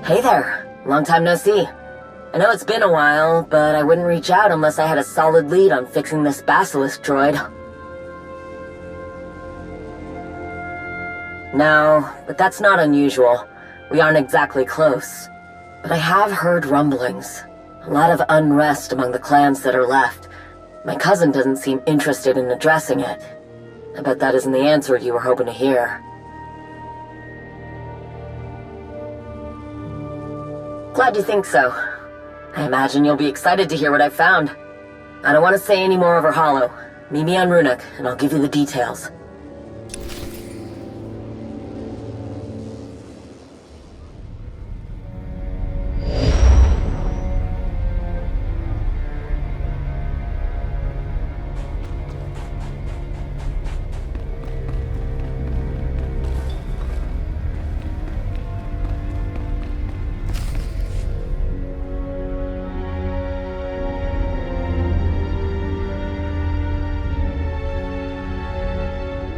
Hey there. Long time no see. I know it's been a while, but I wouldn't reach out unless I had a solid lead on fixing this Basilisk droid. No, but that's not unusual. We aren't exactly close. But I have heard rumblings. A lot of unrest among the clans that are left. My cousin doesn't seem interested in addressing it. I bet that isn't the answer you were hoping to hear. Glad you think so. I imagine you'll be excited to hear what I've found. I don't want to say any more over Holo. Meet me on Runic, and I'll give you the details.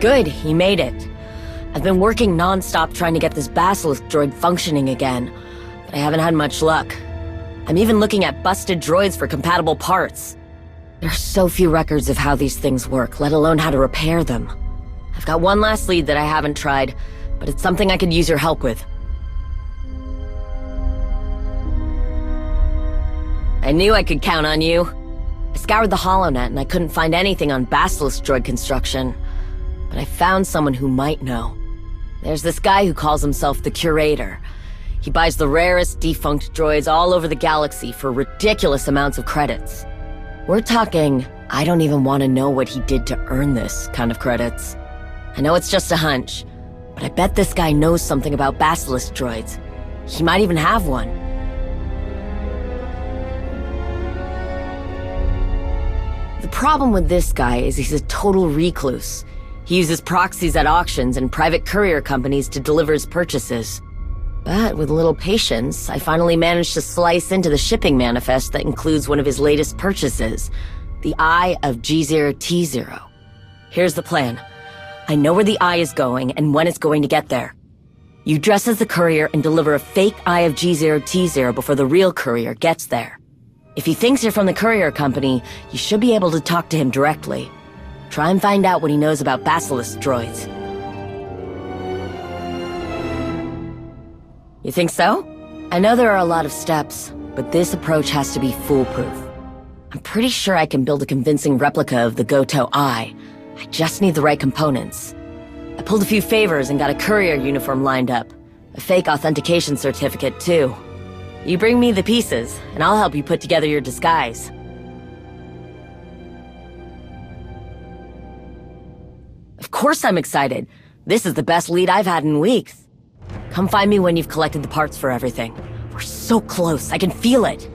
Good, he made it. I've been working non-stop trying to get this Basilisk droid functioning again, but I haven't had much luck. I'm even looking at busted droids for compatible parts. There's so few records of how these things work, let alone how to repair them. I've got one last lead that I haven't tried, but it's something I could use your help with. I knew I could count on you. I scoured the HoloNet and I couldn't find anything on Basilisk droid construction. But I found someone who might know. There's this guy who calls himself the Curator. He buys the rarest defunct droids all over the galaxy for ridiculous amounts of credits. We're talking, I don't even want to know what he did to earn this kind of credits. I know it's just a hunch, but I bet this guy knows something about Basilisk droids. He might even have one. The problem with this guy is he's a total recluse. He uses proxies at auctions and private courier companies to deliver his purchases. But with a little patience, I finally managed to slice into the shipping manifest that includes one of his latest purchases, the Eye of G0T0. Here's the plan. I know where the Eye is going and when it's going to get there. You dress as the courier and deliver a fake Eye of G0T0 before the real courier gets there. If he thinks you're from the courier company, you should be able to talk to him directly. Try and find out what he knows about Basilisk droids. You think so? I know there are a lot of steps, but this approach has to be foolproof. I'm pretty sure I can build a convincing replica of the Goto Eye. I just need the right components. I pulled a few favors and got a courier uniform lined up. A fake authentication certificate, too. You bring me the pieces, and I'll help you put together your disguise. Of course I'm excited. This is the best lead I've had in weeks. Come find me when you've collected the parts for everything. We're so close, I can feel it.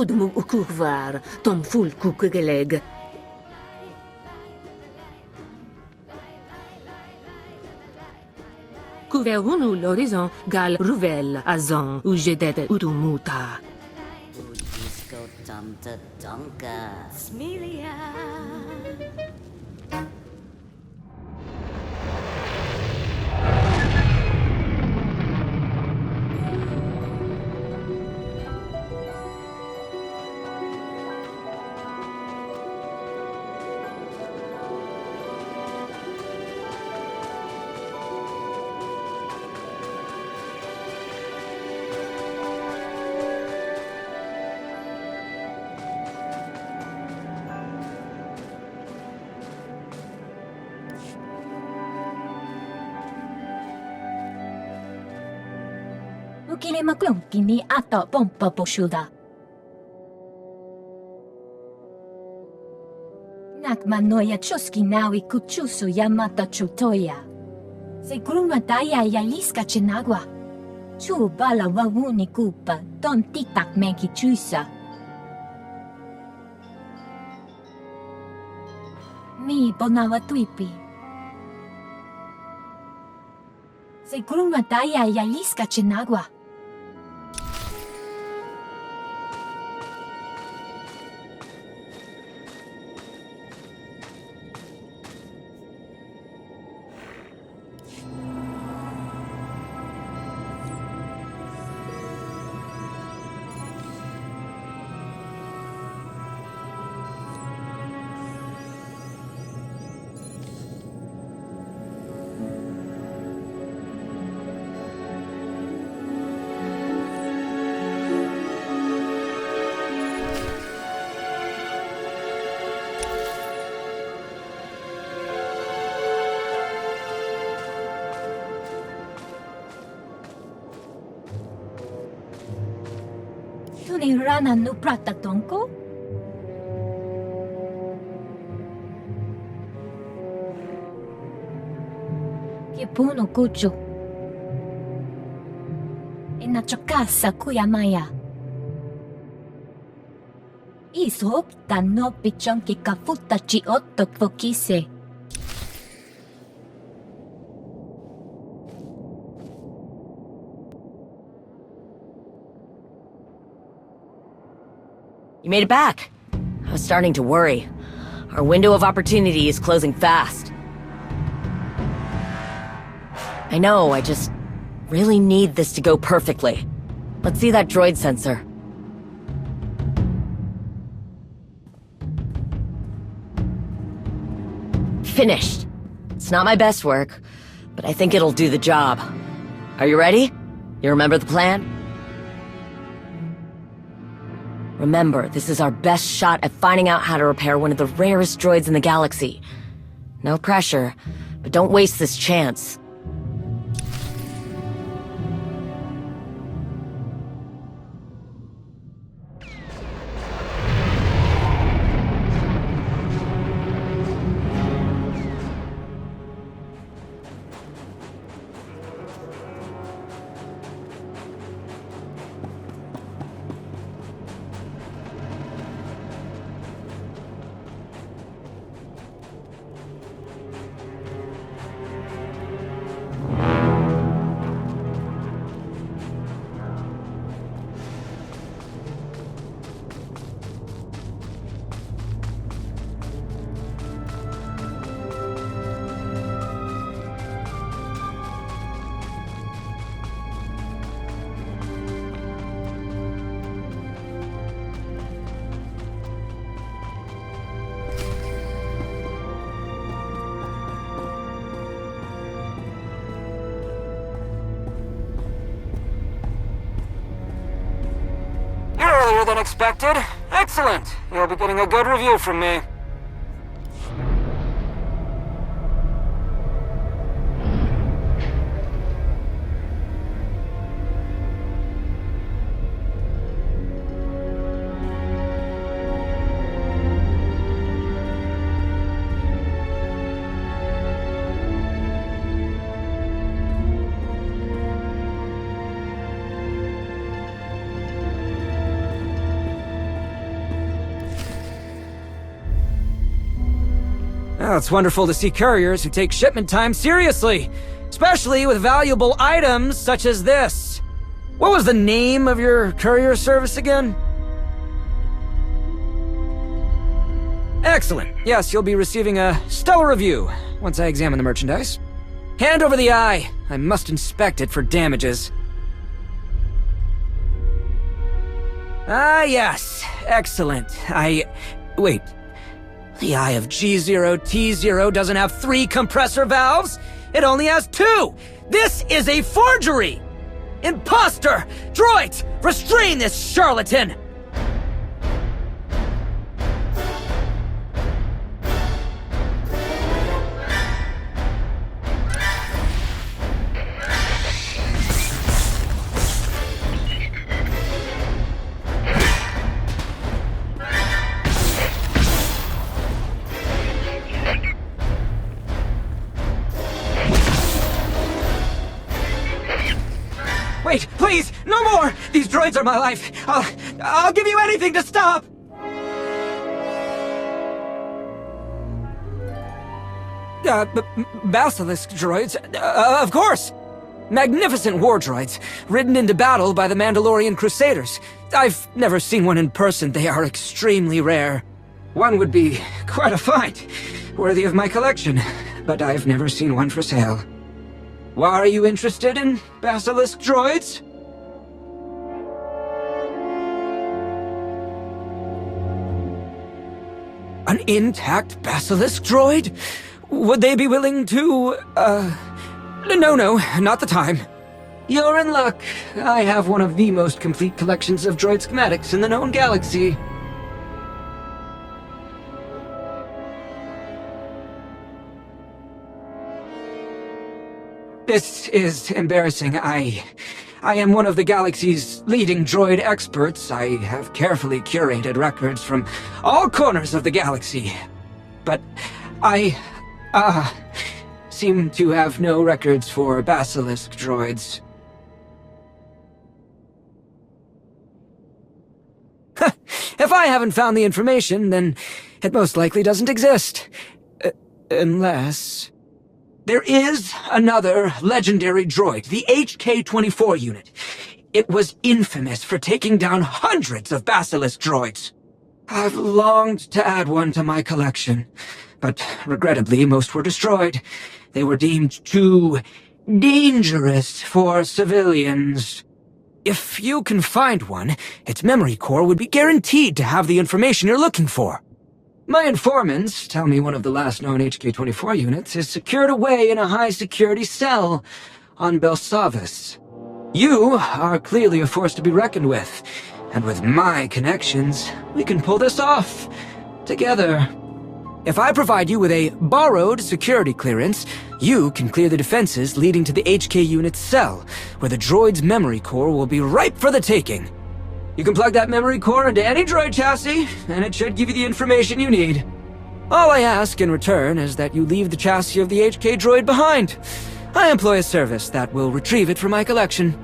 Udmu ukuvvar, tom ful kukugeleg. Couverunu l'horizon gal ruvel azon ou jedet udumuta. Disco Tumta Donka Smelia. Ukile maklum kini ato pompa poshuda. Nakmanoya chuski nawi kuchusu yamata chutoya. Segruma daya yaliska chenagua. Chu bala wawuni kupa don titak menki chusa. Mi bonawa tuipi. Segruma daya yaliska chenagua. Tuni rana no prata tonko? Che puno kucho. E na chokasa kuyamaya. Iso no pichon ki kafuta chi otto fokise. You made it back. I was starting to worry. Our window of opportunity is closing fast. I know, I just really need this to go perfectly. Let's see that droid sensor. Finished. It's not my best work, but I think it'll do the job. Are you ready? You remember the plan? Remember, this is our best shot at finding out how to repair one of the rarest droids in the galaxy. No pressure, but don't waste this chance. Earlier than expected. Excellent. You'll be getting a good review from me. Well, it's wonderful to see couriers who take shipment time seriously, especially with valuable items such as this. What was the name of your courier service again? Excellent. Yes, you'll be receiving a stellar review once I examine the merchandise. Hand over the eye. I must inspect it for damages. Ah, yes. Excellent. Wait. The eye of G0T0 doesn't have 3 compressor valves. It only has 2. This is a forgery! Imposter! Droids! Restrain this charlatan! Wait, please, no more! These droids are my life. I'll give you anything to stop! Basilisk droids? Of course! Magnificent war droids, ridden into battle by the Mandalorian Crusaders. I've never seen one in person. They are extremely rare. One would be quite a find, worthy of my collection, but I've never seen one for sale. Why are you interested in Basilisk droids? An intact Basilisk droid? Would they be willing to, No, not the time. You're in luck. I have one of the most complete collections of droid schematics in the known galaxy. This is embarrassing. I am one of the galaxy's leading droid experts. I have carefully curated records from all corners of the galaxy. But I, seem to have no records for Basilisk droids. If I haven't found the information, then it most likely doesn't exist. Unless... There is another legendary droid, the HK-24 unit. It was infamous for taking down hundreds of Basilisk droids. I've longed to add one to my collection, but regrettably most were destroyed. They were deemed too dangerous for civilians. If you can find one, its memory core would be guaranteed to have the information you're looking for. My informants tell me one of the last known HK-24 units is secured away in a high-security cell on Belsavis. You are clearly a force to be reckoned with, and with my connections, we can pull this off together. If I provide you with a borrowed security clearance, you can clear the defenses leading to the HK unit's cell, where the droid's memory core will be ripe for the taking. You can plug that memory core into any droid chassis, and it should give you the information you need. All I ask in return is that you leave the chassis of the HK droid behind. I employ a service that will retrieve it from my collection.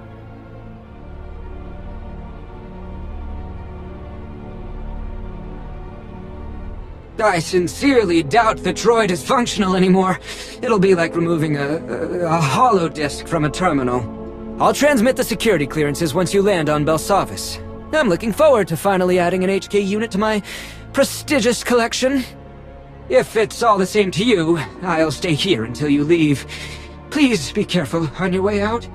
I sincerely doubt the droid is functional anymore. It'll be like removing a hollow disk from a terminal. I'll transmit the security clearances once you land on Belsavis. I'm looking forward to finally adding an HK unit to my prestigious collection. If it's all the same to you, I'll stay here until you leave. Please be careful on your way out.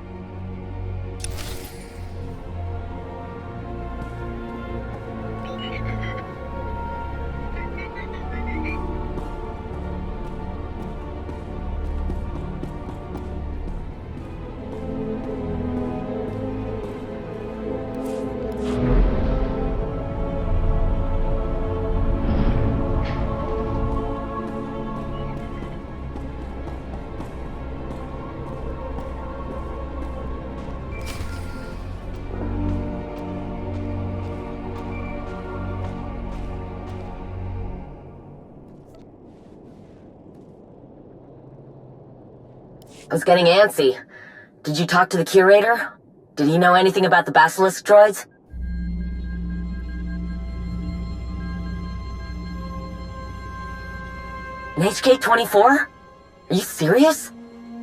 I was getting antsy. Did you talk to the curator? Did he know anything about the Basilisk droids? An HK-24? Are you serious?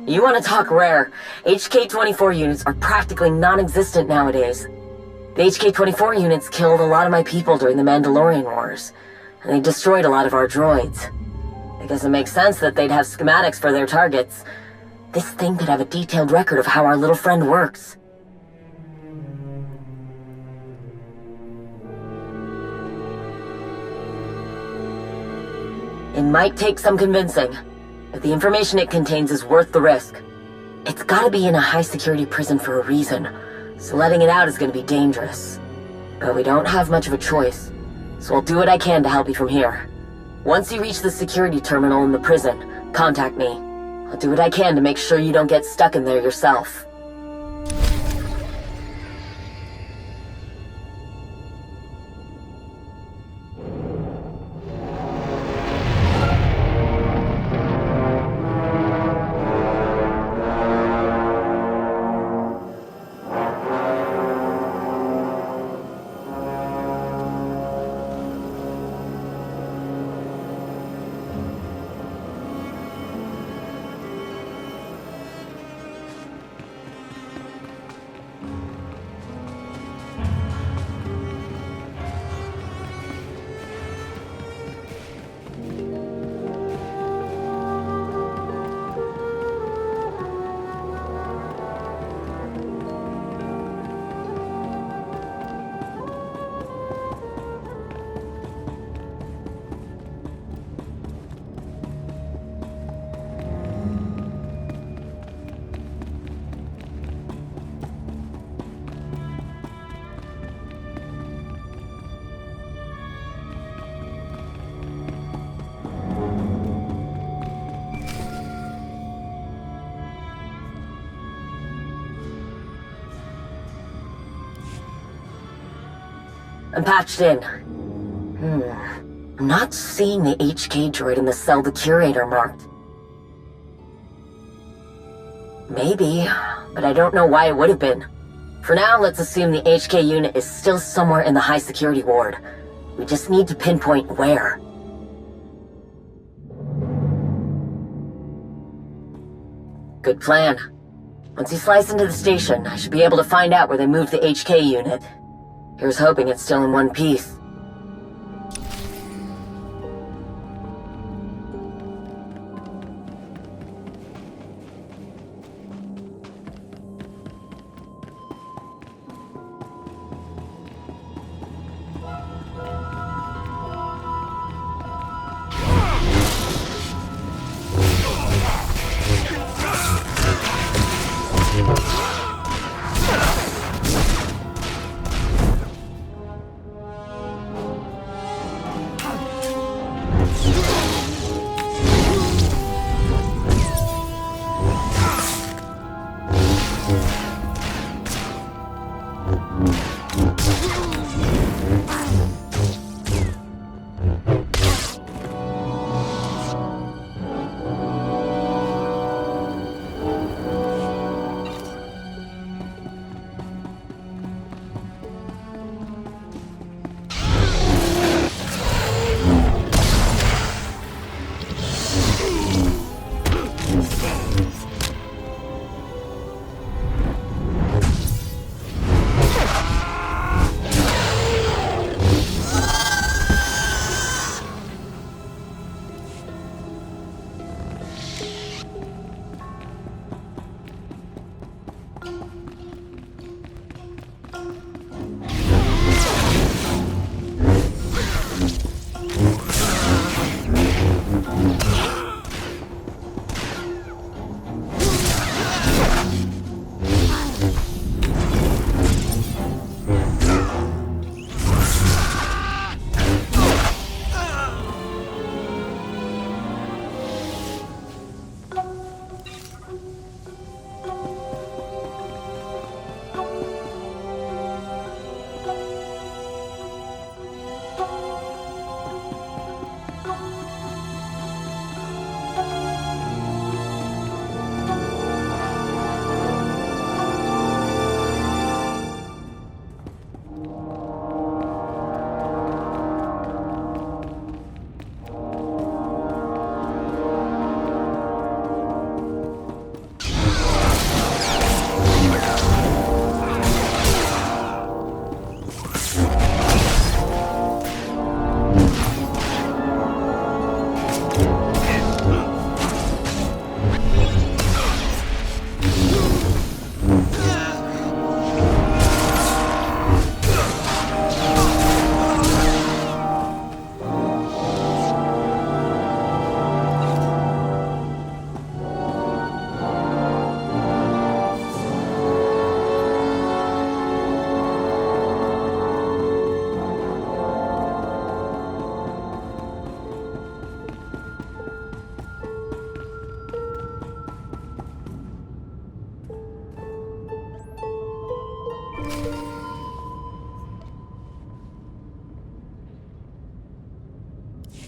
You want to talk rare. HK-24 units are practically non-existent nowadays. The HK-24 units killed a lot of my people during the Mandalorian Wars, and they destroyed a lot of our droids. I guess it makes sense that they'd have schematics for their targets. This thing could have a detailed record of how our little friend works. It might take some convincing, but the information it contains is worth the risk. It's gotta be in a high-security prison for a reason, so letting it out is gonna be dangerous. But we don't have much of a choice, so I'll do what I can to help you from here. Once you reach the security terminal in the prison, contact me. I'll do what I can to make sure you don't get stuck in there yourself. I'm patched in. I'm not seeing the HK droid in the cell the curator marked. Maybe, but I don't know why it would have been. For now, let's assume the HK unit is still somewhere in the high security ward. We just need to pinpoint where. Good plan. Once you slice into the station, I should be able to find out where they moved the HK unit. Here's hoping it's still in one piece.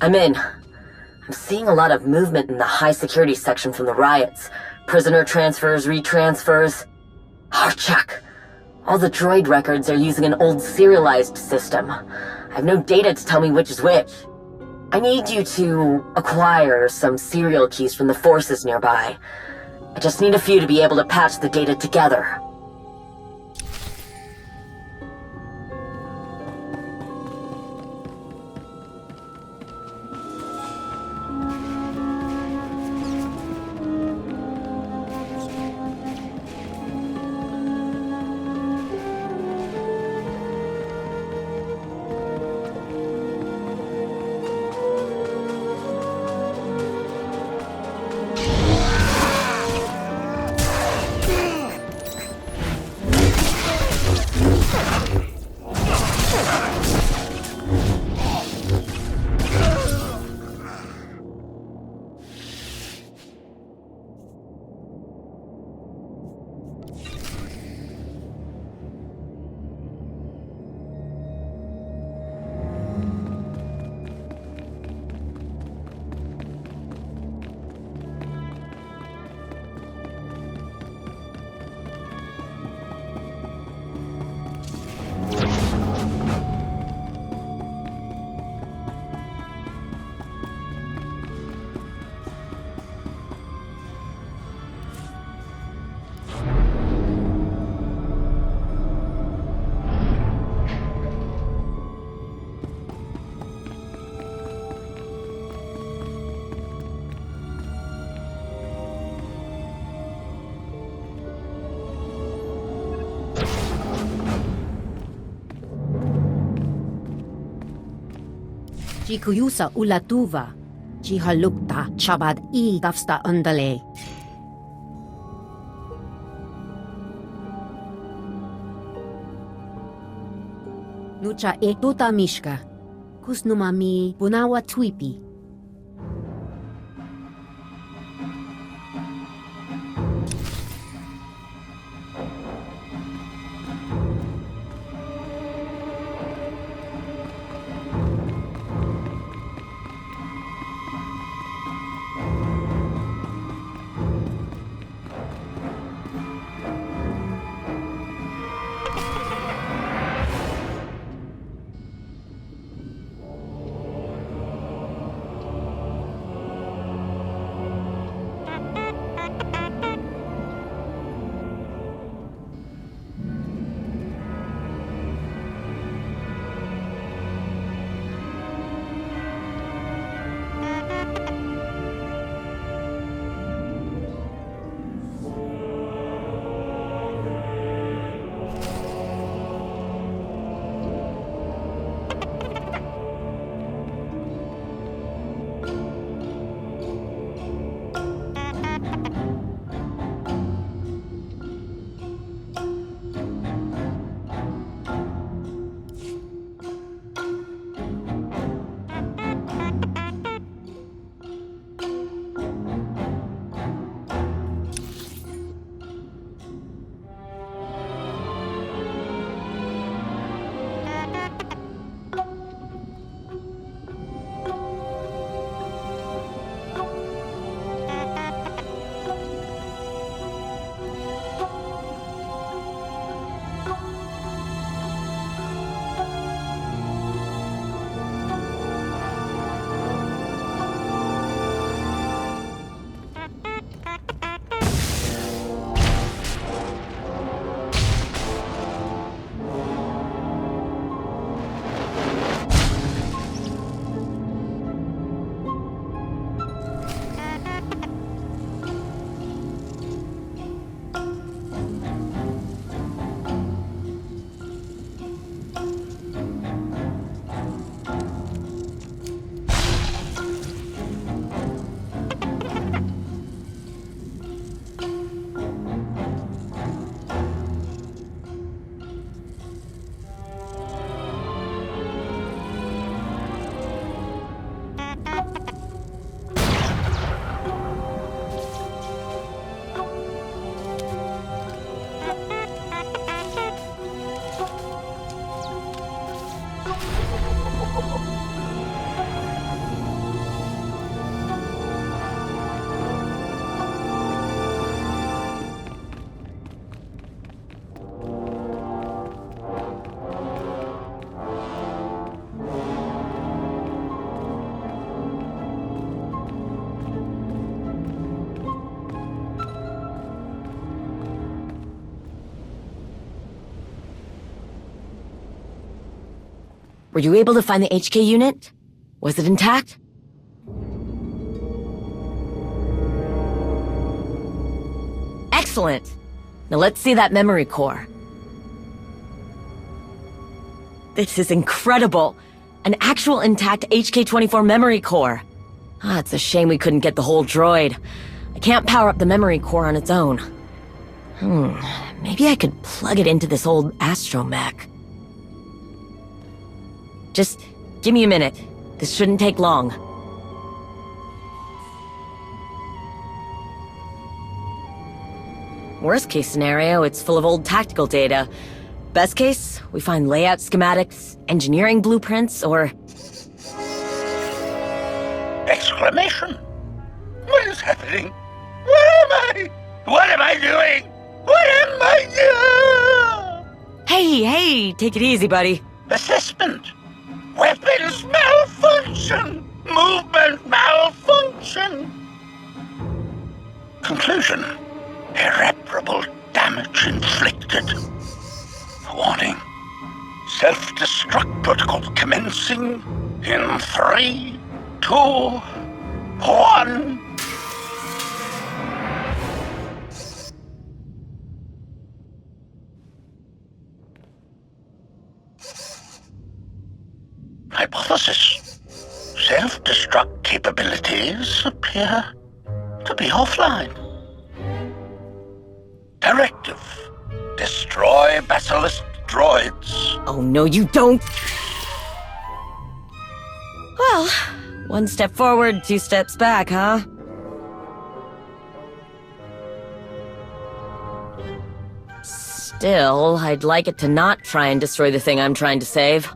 I'm in. I'm seeing a lot of movement in the high security section from the riots. Prisoner transfers, retransfers. Oh, check. All the droid records are using an old serialized system. I have no data to tell me which is which. I need you to acquire some serial keys from the forces nearby. I just need a few to be able to patch the data together. Jikuyusa ulatuva, jihalukta chabad I tafsta undale. Nucha e tuta mishka, kusnumami bunawa twipi. Were you able to find the HK unit? Was it intact? Excellent! Now let's see that memory core. This is incredible! An actual intact HK-24 memory core. Ah, it's a shame we couldn't get the whole droid. I can't power up the memory core on its own. Maybe I could plug it into this old astromech. Just give me a minute. This shouldn't take long. Worst case scenario, it's full of old tactical data. Best case, we find layout schematics, engineering blueprints, or... Exclamation! What is happening? Where am I? What am I doing? What am I doing? Hey, take it easy, buddy. Assessment. Weapons malfunction. Movement malfunction. Conclusion. Irreparable damage inflicted. Warning. Self-destruct protocol commencing in 3, 2, 1. Hypothesis. Self-destruct capabilities appear to be offline. Directive. Destroy Basilisk droids. Oh, no, you don't! Well, one step forward, 2 steps back, huh? Still, I'd like it to not try and destroy the thing I'm trying to save.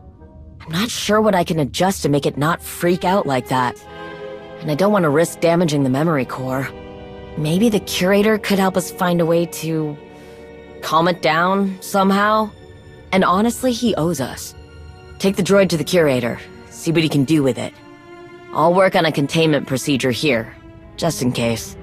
I'm not sure what I can adjust to make it not freak out like that. And I don't want to risk damaging the memory core. Maybe the curator could help us find a way to... calm it down, somehow? And honestly, he owes us. Take the droid to the curator, see what he can do with it. I'll work on a containment procedure here, just in case.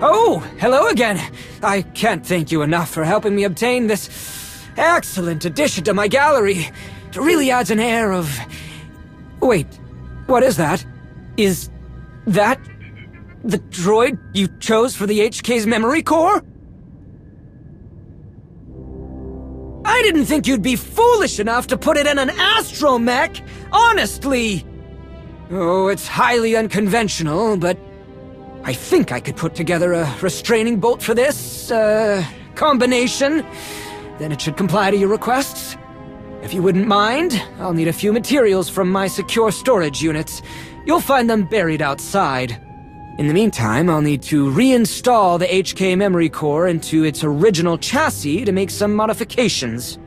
Oh, hello again. I can't thank you enough for helping me obtain this excellent addition to my gallery. It really adds an air of... Wait, what is that? Is that the droid you chose for the HK's memory core? I didn't think you'd be foolish enough to put it in an astromech, honestly! Oh, it's highly unconventional, but I think I could put together a restraining bolt for this, combination. Then it should comply to your requests. If you wouldn't mind, I'll need a few materials from my secure storage units. You'll find them buried outside. In the meantime, I'll need to reinstall the HK memory core into its original chassis to make some modifications.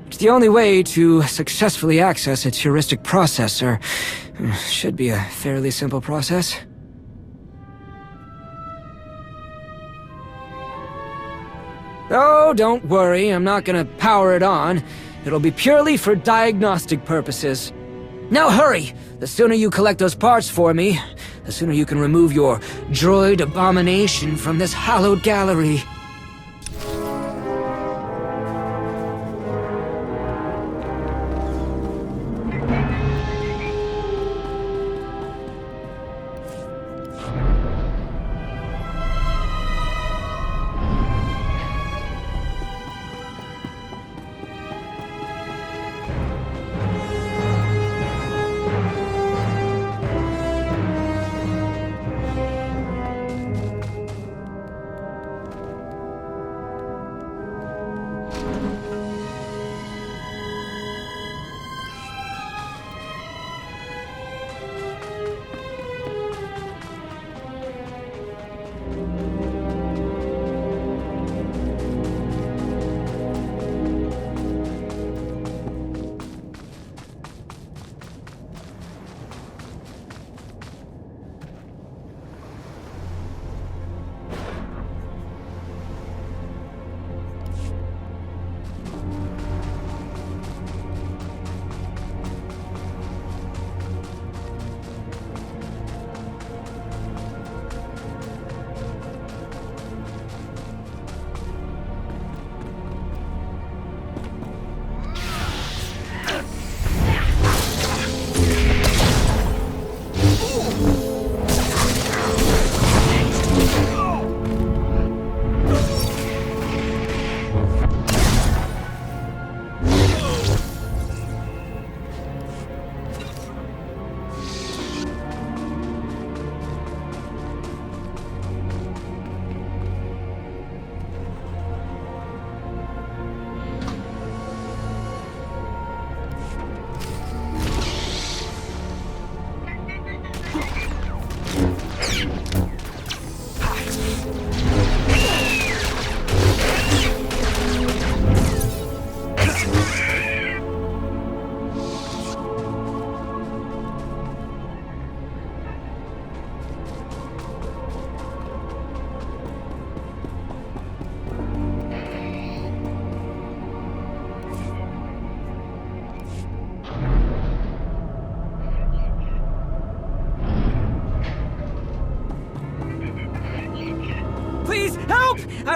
It's the only way to successfully access its heuristic processor. Should be a fairly simple process. Oh, don't worry, I'm not gonna power it on. It'll be purely for diagnostic purposes. Now hurry! The sooner you collect those parts for me, the sooner you can remove your droid abomination from this hallowed gallery.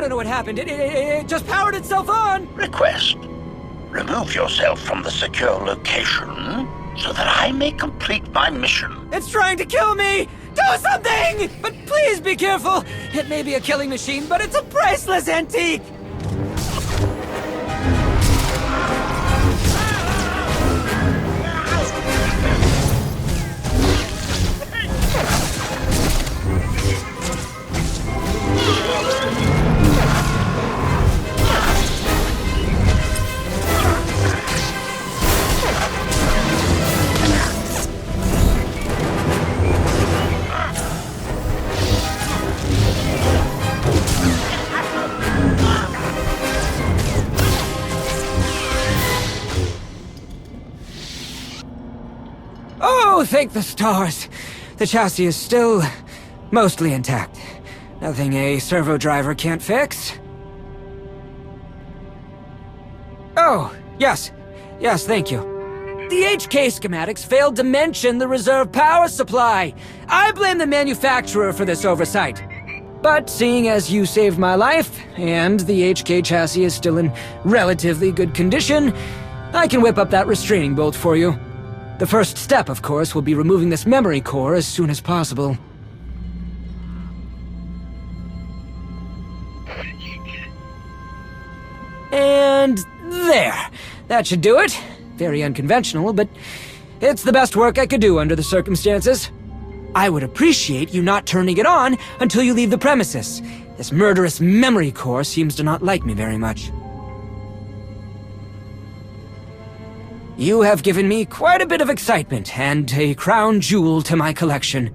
I don't know what happened. It just powered itself on! Request. Remove yourself from the secure location so that I may complete my mission. It's trying to kill me! Do something! But please be careful! It may be a killing machine, but it's a priceless antique! Oh, thank the stars! The chassis is still mostly intact. Nothing a servo driver can't fix. Oh, yes. Yes, thank you. The HK schematics failed to mention the reserve power supply. I blame the manufacturer for this oversight. But seeing as you saved my life, and the HK chassis is still in relatively good condition, I can whip up that restraining bolt for you. The first step, of course, will be removing this memory core as soon as possible. And there! That should do it. Very unconventional, but it's the best work I could do under the circumstances. I would appreciate you not turning it on until you leave the premises. This murderous memory core seems to not like me very much. You have given me quite a bit of excitement and a crown jewel to my collection.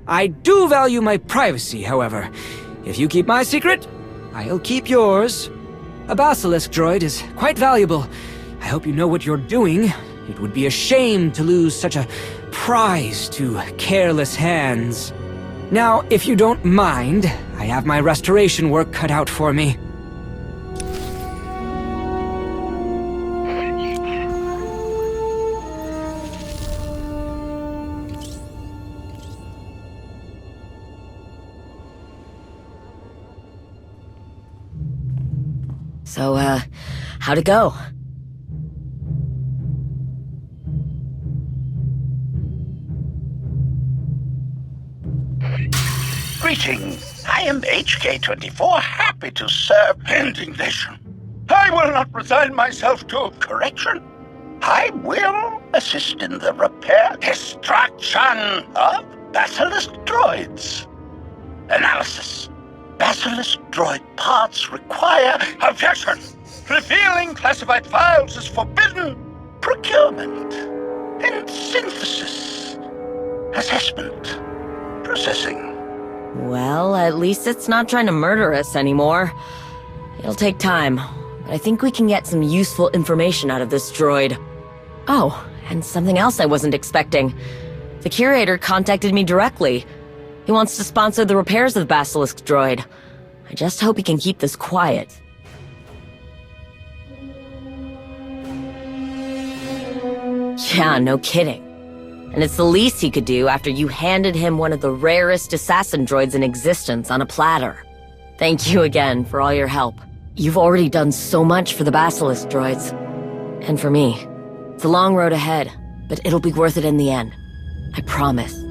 I do value my privacy, however. If you keep my secret, I'll keep yours. A Basilisk droid is quite valuable. I hope you know what you're doing. It would be a shame to lose such a prize to careless hands. Now, if you don't mind, I have my restoration work cut out for me. So, how'd it go? Greetings. I am HK-24, happy to serve. Indignation. I will not resign myself to correction. I will assist in the repair, destruction of Basilisk droids. Analysis. Basilisk droid parts require objection. Revealing classified files is forbidden. Procurement and synthesis. Assessment. Processing. Well, at least it's not trying to murder us anymore. It'll take time, but I think we can get some useful information out of this droid. Oh, and something else I wasn't expecting. The curator contacted me directly. He wants to sponsor the repairs of the Basilisk droid. I just hope he can keep this quiet. Yeah, no kidding. And it's the least he could do after you handed him one of the rarest assassin droids in existence on a platter. Thank you again for all your help. You've already done so much for the Basilisk droids. And for me. It's a long road ahead, but it'll be worth it in the end. I promise.